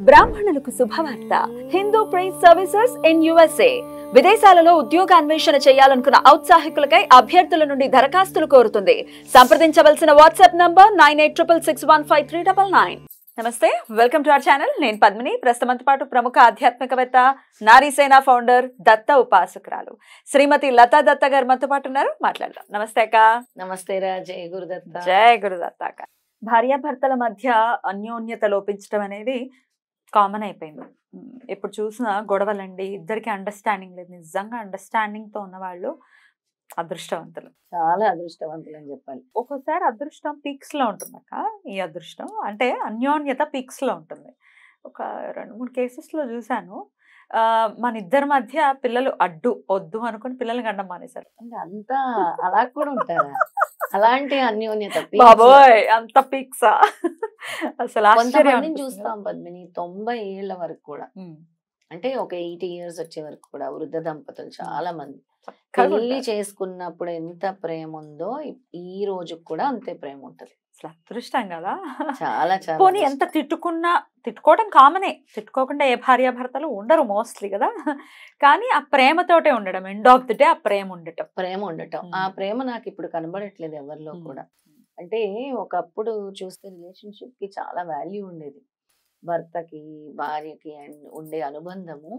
బ్రాహ్మణులకు శుభవార్త. Hindu priest services in USA. విదేశాలలో ఉద్యోగ అన్వేషణ చేయాలనుకున్న ఔత్సాహికులకై అభ్యర్థుల నుండి దరఖాస్తులు కోరుతుంది. సంప్రదించవలసిన వాట్సాప్ నంబర్ 9866653999. నమస్తే, వెల్కమ్ టు అవర్ ఛానల్. నేను పద్మిని. ప్రస్తుతంతో పాటు ప్రముఖ ఆధ్యాత్మికవేత్త, నారీసేన ఫౌండర్, దత్త ఉపాసకురాలు శ్రీమతి లతా దత్త గారు మనతో పాటు ఉన్నారు. మాట్లాడదాం. నమస్తే అక్క. నమస్తే రా. జయ గురుదత్త. జయ గురుదత్త అక్క. భార్యాభర్తల మధ్య అన్యోన్యత లోపించడం అనేది కామన్ అయిపోయింది. ఎప్పుడు చూసినా గొడవలండి, ఇద్దరికి అండర్స్టాండింగ్ లేదు. నిజంగా అండర్స్టాండింగ్ తో ఉన్న వాళ్ళు అదృష్టవంతులు, చాలా అదృష్టవంతులు అని చెప్పాలి. ఒక్కోసారి అదృష్టం పీక్స్ లో ఉంటుంది అక్క. ఈ అదృష్టం అంటే అన్యోన్యత పీక్స్ లో ఉంటుంది. ఒక 2-3 కేసెస్ లో చూసాను. మన ఇద్దరి మధ్య పిల్లలు అడ్డు వద్దు అనుకుని పిల్లల్ని గండం మానేశారు. అంటే అంతా అలా కూడా ఉంటారా? అలాంటి అన్యోన్యత బాబోయ్, అంత పీక్సా? అసలు కొంతమందిని చూస్తాం పద్మిని 90 ఏళ్ల వరకు కూడా, అంటే ఒక 80 years వచ్చే వరకు కూడా వృద్ధ దంపతులు చాలా మంది పెళ్లి చేసుకున్నప్పుడు ఎంత ప్రేమ ఉందో ఈ రోజు కూడా అంతే ప్రేమ ఉంటది. అసలు అదృష్టం కదా. చాలా చాలా. పోనీ ఎంత తిట్టుకున్నా, తిట్టుకోవడం కామనే, తిట్టుకోకుండా ఏ భార్యాభర్తలు ఉండరు మోస్ట్లీ కదా. కానీ ఆ ప్రేమతోటే ఉండడం, ఎండ్ ఆఫ్ ది డే ఆ ప్రేమ ఉండటం. ఆ ప్రేమ నాకు ఇప్పుడు కనబడట్లేదు ఎవరిలో కూడా. అంటే ఒకప్పుడు చూస్తే రిలేషన్షిప్ కి చాలా వాల్యూ ఉండేది. భర్తకి భార్యకి ఉండే అనుబంధము,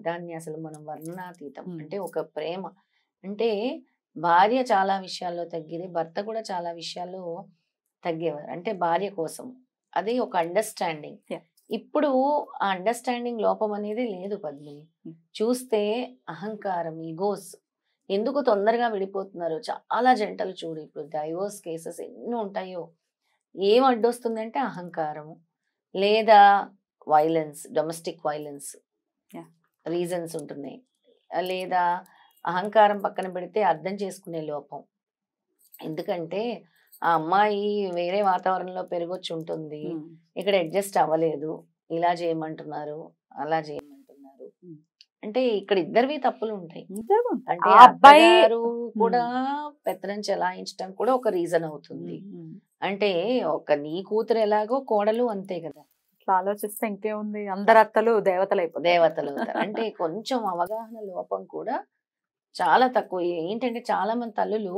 దాన్ని అసలు మనం వర్ణనాతీతం. అంటే ఒక ప్రేమ అంటే భార్య చాలా విషయాల్లో తగ్గేది, భర్త కూడా చాలా విషయాల్లో తగ్గేవారు. అంటే భార్య కోసం అది ఒక అండర్స్టాండింగ్. ఇప్పుడు ఆ అండర్స్టాండింగ్ లోపం అనేది లేదు పద్మిని. చూస్తే అహంకారం, ఈగోస్ ఎందుకు తొందరగా విడిపోతున్నారు చాలా జంటలు. చూడు, ఇప్పుడు డైవోర్స్ కేసెస్ ఎన్నో ఉంటాయో. ఏం అడ్డొస్తుందంటే అహంకారము, లేదా వైలెన్స్, డొమెస్టిక్ వైలెన్స్ రీజన్స్ ఉంటున్నాయి. లేదా అహంకారం పక్కన పెడితే అర్థం చేసుకునే లోపం. ఎందుకంటే ఆ అమ్మాయి వేరే వాతావరణంలో పెరిగొచ్చి ఉంటుంది, ఇక్కడ అడ్జస్ట్ అవ్వలేదు, ఇలా చేయమంటున్నారు, అలా చేయమంటున్నారు. అంటే ఇక్కడ ఇద్దరివి తప్పులు ఉంటాయి. అంటే అబ్బాయి కూడా పెత్తనం చెలాయించడం కూడా ఒక రీజన్ అవుతుంది. అంటే ఒక నీ కూతురు ఎలాగో కోడలు అంతే కదా. ఆలోచిస్తే ఇంకేముంది, అందరు అత్తలు దేవతలు అవుతారు. అంటే కొంచెం అవగాహన లోపం కూడా చాలా తక్కువ. ఏంటంటే చాలా మంది తల్లులు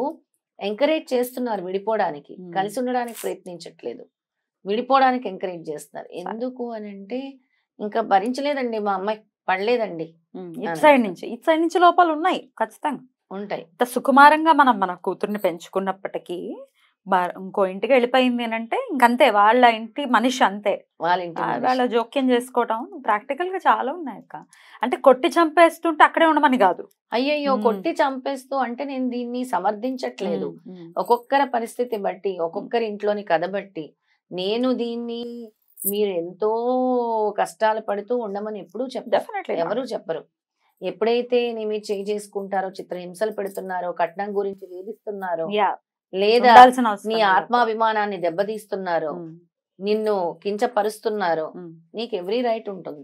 ఎంకరేజ్ చేస్తున్నారు విడిపోవడానికి, కలిసి ఉండడానికి ప్రయత్నించట్లేదు, విడిపోవడానికి ఎంకరేజ్ చేస్తున్నారు. ఎందుకు అని అంటే ఇంకా భరించలేదండి, మా అమ్మాయి పడలేదండి. ఇటు సైడ్ నుంచి లోపాలు ఉన్నాయి, ఖచ్చితంగా ఉంటాయి. సుకుమారంగా మనం మన కూతుర్ని పెంచుకున్నప్పటికీ ఇంకో ఇంటికి వెళ్ళిపోయింది అని అంటే ఇంకంతే, వాళ్ళ ఇంటి మనిషి అంతే, వాళ్ళ జోక్యం చేసుకోవటం ప్రాక్టికల్ గా చాలా ఉన్నాయి అక్క. అంటే కొట్టి చంపేస్తుంటే అక్కడే ఉండమని కాదు. అయ్యయ్యో కొట్టి చంపేస్తూ అంటే నేను దీన్ని సమర్థించట్లేదు. ఒక్కొక్కరి పరిస్థితి బట్టి, ఒక్కొక్కరి ఇంట్లోని కథ బట్టి నేను దీన్ని మీరు ఎంతో కష్టాలు పడుతూ ఉండమని ఎప్పుడూ ఎవరు చెప్పరు. ఎప్పుడైతే మీరు చేసుకుంటారో, చిత్రహింసలు పెడుతున్నారో, కట్నం గురించి వేధిస్తున్నారో, లేదా నీ ఆత్మాభిమానాన్ని దెబ్బతీస్తున్నారో, నిన్ను కించపరుస్తున్నారో, నీకు ఎవ్రీ రైట్ ఉంటుంది.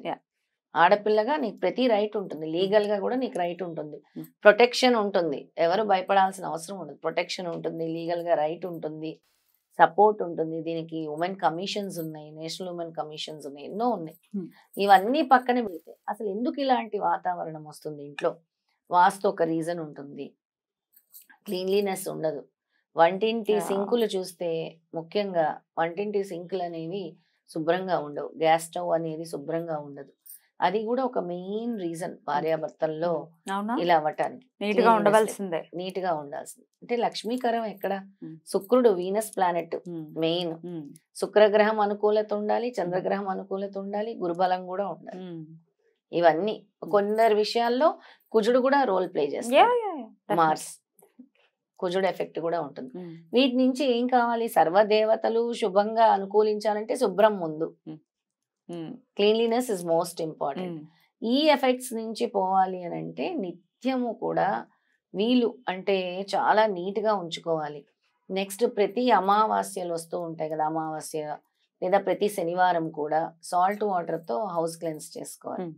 ఆడపిల్లగా నీకు ప్రతి రైట్ ఉంటుంది. లీగల్ గా కూడా నీకు రైట్ ఉంటుంది, ప్రొటెక్షన్ ఉంటుంది. ఎవరు భయపడాల్సిన అవసరం ఉండదు. ప్రొటెక్షన్ ఉంటుంది, లీగల్ గా రైట్ ఉంటుంది, సపోర్ట్ ఉంటుంది. దీనికి ఉమెన్ కమిషన్స్ ఉన్నాయి, నేషనల్ ఉమెన్ కమిషన్స్ ఉన్నాయి, ఎన్నో ఉన్నాయి. ఇవన్నీ పక్కన పెడితే అసలు ఎందుకు ఇలాంటి వాతావరణం వస్తుంది ఇంట్లో? వాస్తు ఒక రీజన్ ఉంటుంది, క్లీన్లీనెస్ ఉండదు. వంటింటి సింకులు చూస్తే ముఖ్యంగా వంటింటి సింకులు అనేవి శుభ్రంగా ఉండవు, గ్యాస్ స్టవ్ అనేది శుభ్రంగా ఉండదు. అది కూడా ఒక మెయిన్ రీజన్ భార్యాభర్తల్లో ఇలా అవ్వటానికి. నీట్ గా ఉండాల్సిందే. అంటే లక్ష్మీకరం ఎక్కడ? శుక్రుడు, వీనస్ ప్లానెట్ మెయిన్. శుక్రగ్రహం అనుకూలత ఉండాలి, చంద్రగ్రహం అనుకూలత ఉండాలి, గురుబలం కూడా ఉండాలి. ఇవన్నీ కొందరు విషయాల్లో కుజుడు కూడా రోల్ ప్లే చేస్తాడు. మార్స్, కుజుడు ఎఫెక్ట్ కూడా ఉంటుంది. వీటి నుంచి ఏం కావాలి? సర్వదేవతలు శుభంగా అనుకూలించాలంటే శుభ్రం ముందు, క్లీన్లీనెస్ ఇస్ మోస్ట్ ఇంపార్టెంట్. ఈ ఎఫెక్ట్స్ నుంచి పోవాలి అని అంటే నిత్యము కూడా వీలు అంటే చాలా నీట్ గా ఉంచుకోవాలి. నెక్స్ట్ ప్రతి అమావాస్యలు వస్తూ ఉంటాయి కదా, అమావాస్య లేదా ప్రతి శనివారం కూడా సాల్ట్ వాటర్ తో హౌస్ క్లెన్స్ చేసుకోవాలి.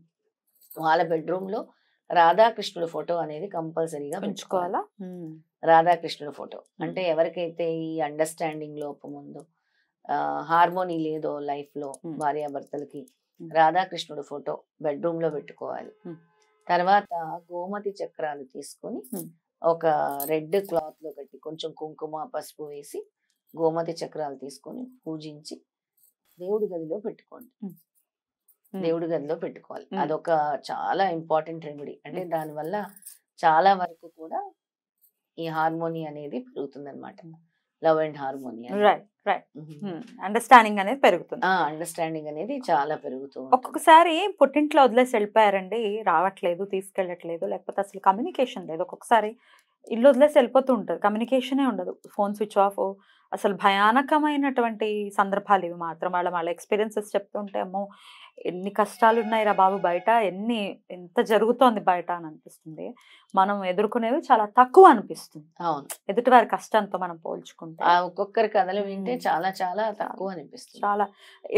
వాళ్ళ బెడ్రూమ్ లో రాధాకృష్ణుడు ఫోటో అనేది కంపల్సరీగా పెంచుకోవాలా. రాధాకృష్ణుడు ఫోటో అంటే ఎవరికైతే ఈ అండర్స్టాండింగ్ లోపం ఉందో, హార్మోనీ లేదో లైఫ్ లో భార్యాభర్తలకి రాధాకృష్ణుడు ఫోటో బెడ్రూమ్ లో పెట్టుకోవాలి. తర్వాత గోమతి చక్రాలు తీసుకొని ఒక రెడ్ క్లాత్ లో కట్టి కొంచెం కుంకుమ పసుపు వేసి గోమతి చక్రాలు తీసుకొని పూజించి దేవుడి గదిలో పెట్టుకోండి. దేవుడి గదిలో పెట్టుకోవాలి. అదొక చాలా ఇంపార్టెంట్ రెమెడీ. అంటే దానివల్ల చాలా వరకు కూడా ఈ హార్మోని అనేది పెరుగుతుంది అనమాట. లవ్ అండ్ హార్మోని, అండర్స్టాండింగ్ అనేది పెరుగుతుంది. అండర్స్టాండింగ్ అనేది చాలా పెరుగుతుంది. ఒక్కొక్కసారి పుట్టింట్లో వదిలేసి వెళ్ళిపోయారండి, రావట్లేదు, తీసుకెళ్ళట్లేదు, లేకపోతే అసలు కమ్యూనికేషన్ లేదు. ఒక్కొక్కసారి ఇల్లు వదిలేసి వెళ్ళిపోతూ ఉంటుంది, కమ్యూనికేషనే ఉండదు, ఫోన్ స్విచ్ ఆఫ్. అసలు భయానకమైనటువంటి సందర్భాలు ఇవి మాత్రం. వాళ్ళ ఎక్స్పీరియన్సెస్ చెప్తుంటే అమ్మో ఎన్ని కష్టాలు ఉన్నాయిరా బాబు బయట, ఎంత జరుగుతోంది బయట అని అనిపిస్తుంది. మనం ఎదుర్కొనేవి చాలా తక్కువ అనిపిస్తుంది. అవును, ఎదుటి వారి కష్టంతో మనం పోల్చుకుంటే ఒక్కొక్కరి కథలు వింటే చాలా చాలా తక్కువ అనిపిస్తుంది. చాలా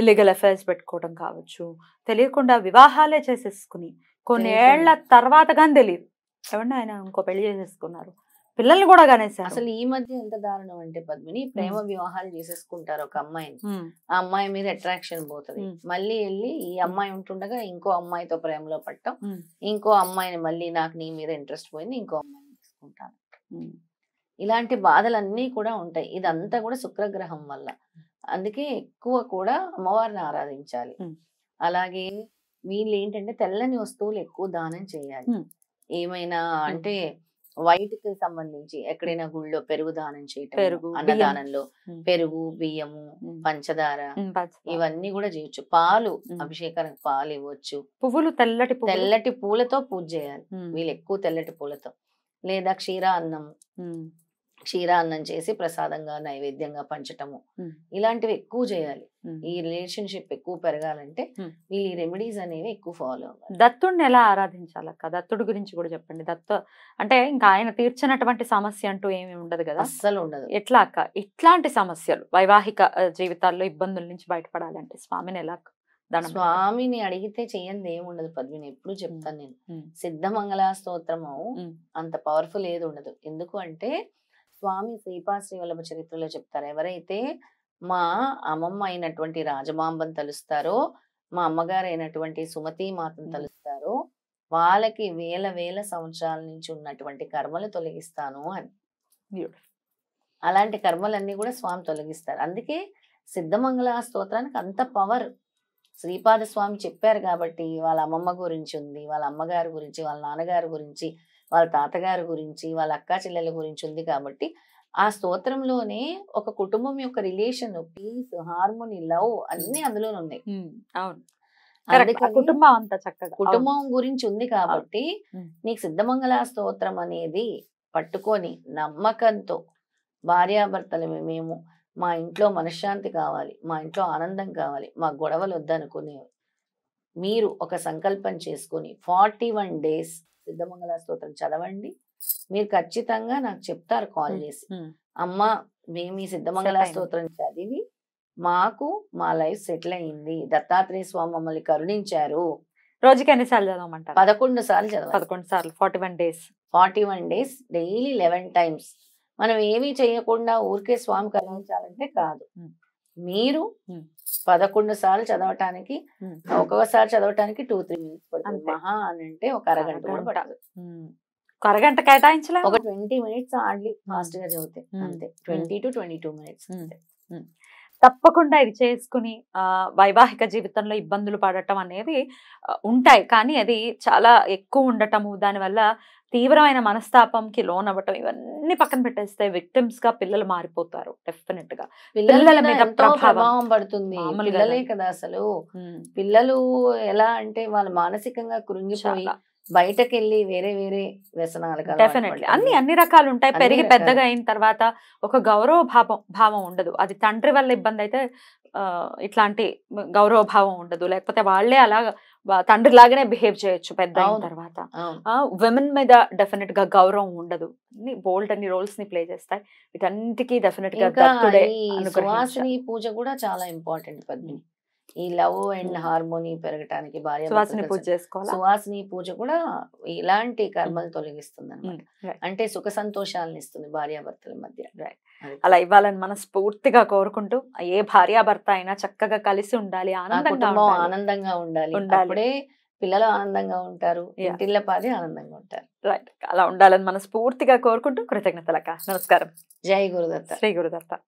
ఇల్లీగల్ అఫైర్స్ పెట్టుకోవడం కావచ్చు, తెలియకుండా వివాహాలే చేసేసుకుని కొన్ని ఏళ్ల తర్వాత కానీ తెలియదు ఏమంటే ఆయన ఇంకో పెళ్లి చేసేసుకున్నారు, పిల్లల్ని కూడా కనేసారు. అసలు ఈ మధ్య ఎంత దారుణం అంటే పద్మిని, ప్రేమ వివాహాలు చేసేసుకుంటారు ఒక అమ్మాయిని, ఆ అమ్మాయి మీద అట్రాక్షన్ పోతుంది, మళ్ళీ వెళ్ళి ఈ అమ్మాయి ఉంటుండగా ఇంకో అమ్మాయితో ప్రేమలో పట్టడం, ఇంకో అమ్మాయిని మళ్ళీ నాకు నీ మీద ఇంట్రెస్ట్ పోయింది ఇంకో అమ్మాయిని తీసుకుంటాను. ఇలాంటి బాధలన్నీ కూడా ఉంటాయి. ఇదంతా కూడా శుక్రగ్రహం వల్ల. అందుకే ఎక్కువ కూడా అమ్మవారిని ఆరాధించాలి. అలాగే వీళ్ళు ఏంటంటే తెల్లని వస్తువులు ఎక్కువ దానం చేయాలి. ఏమైనా అంటే వైట్ కి సంబంధించి ఎక్కడైనా గుళ్ళో పెరుగు దానం చేయటం, అన్నదానంలో పెరుగు, బియ్యము, పంచదార ఇవన్నీ కూడా చేయొచ్చు. పాలు, అభిషేకానికి పాలు ఇవ్వచ్చు. పువ్వులు తెల్లటి పూలతో పూజ చేయాలి వీళ్ళు, ఎక్కువ తెల్లటి పూలతో. లేదా క్షీరాన్నం చేసి ప్రసాదంగా నైవేద్యంగా పంచటము, ఇలాంటివి ఎక్కువ చేయాలి. ఈ రిలేషన్షిప్ ఎక్కువ పెరగాలంటే వీళ్ళు ఈ రెమెడీస్ అనేవి ఎక్కువ ఫాలో అవ్వాలి. దత్తుడిని ఎలా ఆరాధించాలక్క? దత్తుడి గురించి కూడా చెప్పండి. దత్తు అంటే ఇంకా ఆయన తీర్చినటువంటి సమస్య అంటూ ఏమి ఉండదు కదా? అస్సలు ఉండదు. ఎట్లా అక్క ఇట్లాంటి సమస్యలు వైవాహిక జీవితాల్లో ఇబ్బందుల నుంచి బయటపడాలంటే స్వామిని ఎలా? స్వామిని అడిగితే చెయ్యంది ఏముండదు పద్మిని, ఎప్పుడు చెప్తాను నేను. సిద్ధమంగళ స్తోత్రము అంత పవర్ఫుల్ ఏది ఉండదు. ఎందుకు అంటే స్వామి శ్రీపాద వల్లభ చరిత్రలో చెప్తారు, ఎవరైతే మా అమ్మమ్మ అయినటువంటి రాజమాంబను తలుస్తారో, మా అమ్మగారు అయినటువంటి సుమతి మాతను తలుస్తారో, వాళ్ళకి వేల సంవత్సరాల నుంచి ఉన్నటువంటి కర్మలు తొలగిస్తాను అని. అలాంటి కర్మలన్నీ కూడా స్వామి తొలగిస్తారు. అందుకే సిద్ధమంగళ స్తోత్రానికి అంత పవర్. శ్రీపాద స్వామి చెప్పారు కాబట్టి వాళ్ళ అమ్మమ్మ గురించి ఉంది, వాళ్ళ అమ్మగారి గురించి, వాళ్ళ నాన్నగారి గురించి, వాళ్ళ తాతగారి గురించి, వాళ్ళ అక్కా చెల్లెల గురించి ఉంది కాబట్టి ఆ స్తోత్రంలోనే ఒక కుటుంబం యొక్క రిలేషన్, పీస్, హార్మోనీ, లవ్ అన్ని అందులోనే ఉన్నాయి. కుటుంబం అంతా చక్కగా కుటుంబం గురించి ఉంది కాబట్టి నీకు సిద్ధమంగళ స్తోత్రం అనేది పట్టుకొని నమ్మకంతో భార్యాభర్తలు మేము మా ఇంట్లో మనశ్శాంతి కావాలి, మా ఇంట్లో ఆనందం కావాలి, మా గొడవలు వద్దనుకునే మీరు ఒక సంకల్పం చేసుకుని 41 days సిద్ధమంగళ స్తోత్రం చదవండి. మీరు ఖచ్చితంగా నాకు చెప్తారు కాల్ చేసి, అమ్మ మేము ఈ సిద్ధమంగళ స్తోత్రం చదివి మాకు మా లైఫ్ సెటిల్ అయింది, దత్తాత్రేయ స్వామి మమ్మల్ని కరుణించారు. రోజుకి ఎన్నిసార్లు చదవమంటారు? 11 సార్లు చదవాలి. 11 సార్లు 41 days డైలీ 11 times. మనం ఏమీ చేయకుండా ఊరికే స్వామి కరుణించాలంటే కాదు. మీరు 11 సార్లు చదవటానికి, ఒక్కొక్కసారి చదవటానికి 2-3 minutes పడుతుంది. మహా అని అంటే ఒక అరగంట కూడా పడదు. ఒక అరగంట కేటాయించలే, ఒక 20 minutes ఆడ్లీ ఫాస్ట్ గా చదివితే అంతే. 20 to 22 minutes అంతే. తప్పకుండా ఇది చేసుకుని వైవాహిక జీవితంలో ఇబ్బందులు పడటం అనేది ఉంటాయి, కానీ అది చాలా ఎక్కువ ఉండటము, దానివల్ల తీవ్రమైన మనస్తాపంకి లోన్ అవ్వటం, ఇవన్నీ పక్కన పెట్టేస్తే విక్టిమ్స్ గా పిల్లలు మారిపోతారు. డెఫినెట్ గా పిల్లల మీద ప్రభావం పడుతుంది. పిల్లలే కదా అసలు. పిల్లలు ఎలా అంటే వాళ్ళు మానసికంగా కృంగిపోయి బయటకు వెళ్ళి వేరే వ్యసనాలు డెఫినెట్లీ అన్ని రకాలు ఉంటాయి. పెరిగి పెద్దగా అయిన తర్వాత ఒక గౌరవ భావం ఉండదు. అది తండ్రి వల్ల ఇబ్బంది అయితే ఇట్లాంటి గౌరవ భావం ఉండదు, లేకపోతే వాళ్ళే అలా తండ్రి లాగానే బిహేవ్ చేయొచ్చు పెద్ద అయిన తర్వాత. విమెన్ మీద డెఫినెట్ గా గౌరవం ఉండదు. బోల్డ్ అన్ని రోల్స్ ని ప్లే చేస్తాయి. వీటన్నిటికీ డెఫినెట్ గా సువాసిని పూజ కూడా చాలా ఇంపార్టెంట్ పద్మిని. ఈ లవ్ అండ్ హార్మోనీ పెరగటానికి సువాసిని పూజ భార్య చేసుకోవాలా? సువాసిని పూజ కూడా ఇలాంటి కర్మలు తొలగిస్తుంది అనమాట. Right. అంటే సుఖ సంతోషాలను ఇస్తుంది భార్యాభర్తల మధ్య. Right. అది. అలా ఇవ్వాలని మనస్ఫూర్తిగా కోరుకుంటూ ఏ భార్యాభర్త అయినా చక్కగా కలిసి ఉండాలి, ఆ ఆనందంగా కుటుంబం ఉండాలి. ఆనందంగా ఉండాలి. ఉండాలి. అప్పుడే పిల్లలు ఆనందంగా ఉంటారు, Yeah. ఇంటిళ్ళ పాది ఆనందంగా ఉంటారు. రైట్, అలా ఉండాలని మనస్ఫూర్తిగా కోరుకుంటూ కృతజ్ఞతలక్క. నమస్కారం. జై గురుదత్త. శ్రీ గురుదత్త.